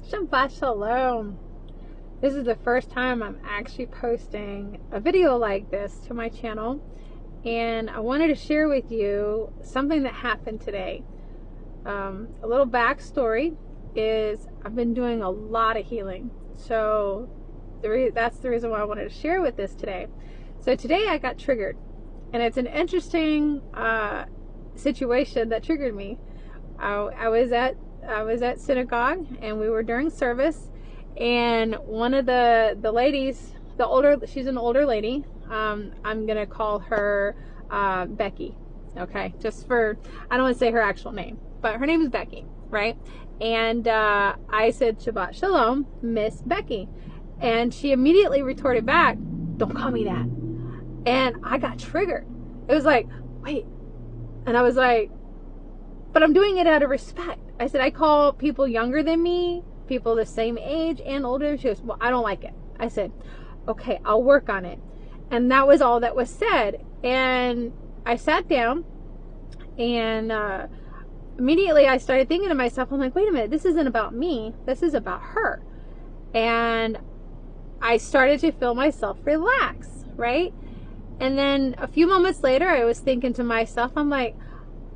Shabbat Shalom. This is the first time I'm actually posting a video like this to my channel, and I wanted to share with you something that happened today. A little backstory is I've been doing a lot of healing, so that's the reason why I wanted to share with this today. So today I got triggered, and it's an interesting situation that triggered me. I was at synagogue, and we were during service, and one of the ladies, she's an older lady. I'm gonna call her Becky. Okay, I don't want to say her actual name, but her name is Becky, right? And I said, Shabbat Shalom, Miss Becky. And she immediately retorted back, don't call me that. And I got triggered. It was like, wait. And I was like, but I'm doing it out of respect. I said, I call people younger than me, people the same age and older. She goes, well, I don't like it. I said, okay, I'll work on it. And that was all that was said. And I sat down, and immediately I started thinking to myself, I'm like, wait a minute, this isn't about me. This is about her. And I started to feel myself relax, right? And then a few moments later, I was thinking to myself, I'm like,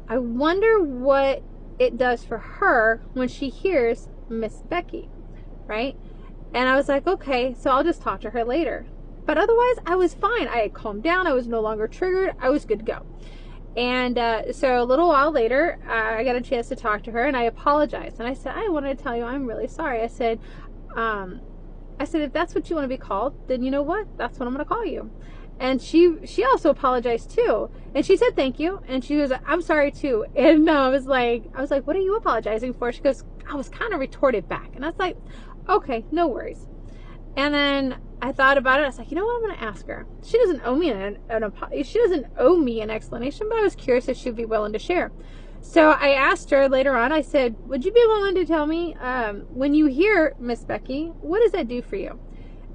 I wonder what it does for her when she hears Miss Becky, right? And I was like, okay, so I'll just talk to her later. But otherwise, I was fine. I had calmed down. I was no longer triggered. I was good to go. And so a little while later, I got a chance to talk to her, and I apologized. And I said, I wanted to tell you I'm really sorry. I said, if that's what you want to be called, then you know what? That's what I'm going to call you. And she also apologized too. And she said thank you. And she was, I'm sorry too. And I was like, what are you apologizing for? She goes, I was kind of retorted back. And I was like, okay, no worries. And then I thought about it. I was like, you know what? I'm going to ask her. She doesn't owe me she doesn't owe me an explanation, but I was curious if she'd be willing to share. So I asked her later on, I said, would you be willing to tell me, when you hear Miss Becky, what does that do for you?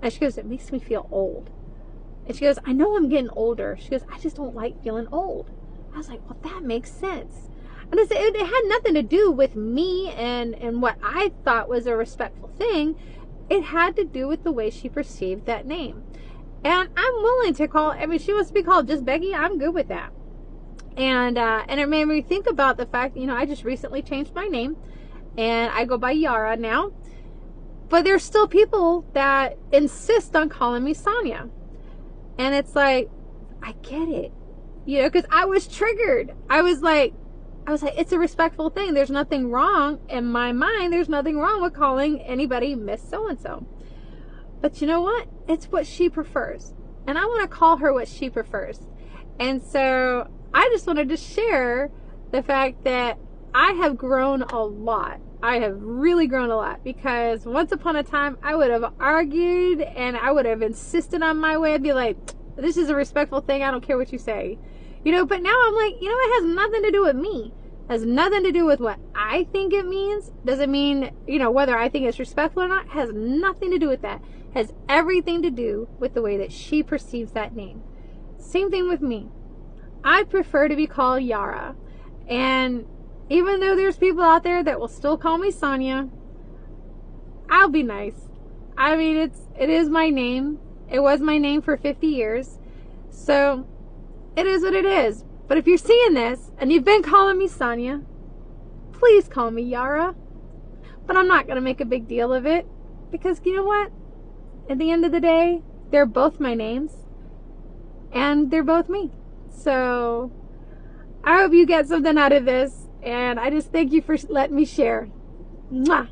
And she goes, it makes me feel old. And she goes, I know I'm getting older. She goes, I just don't like feeling old. I was like, well, that makes sense. And I said, it had nothing to do with me and what I thought was a respectful thing. It had to do with the way she perceived that name. And I'm willing to she wants to be called just Becky. I'm good with that. And it made me think about the fact, I just recently changed my name, and I go by Yara now. But there's still people that insist on calling me Sonia. And it's like, I get it, because I was triggered. I was like, it's a respectful thing. There's nothing wrong in my mind. There's nothing wrong with calling anybody Miss So-and-so. But you know what? It's what she prefers. And I want to call her what she prefers. And so I just wanted to share the fact that I have grown a lot. I have really grown a lot, because once upon a time I would have argued and I would have insisted on my way. I'd be like, this is a respectful thing. I don't care what you say. But now I'm like, it has nothing to do with me. It has nothing to do with what I think it means. Doesn't mean, whether I think it's respectful or not. It has nothing to do with that. It has everything to do with the way that she perceives that name. Same thing with me. I prefer to be called Yara. And even though there's people out there that will still call me Sonia, I'll be nice. I mean, it is my name. It was my name for 50 years. So it is what it is. But if you're seeing this and you've been calling me Sonia, please call me Yara. But I'm not going to make a big deal of it, because you know what? At the end of the day, they're both my names, and they're both me. So I hope you get something out of this. And I just thank you for letting me share. Mwah.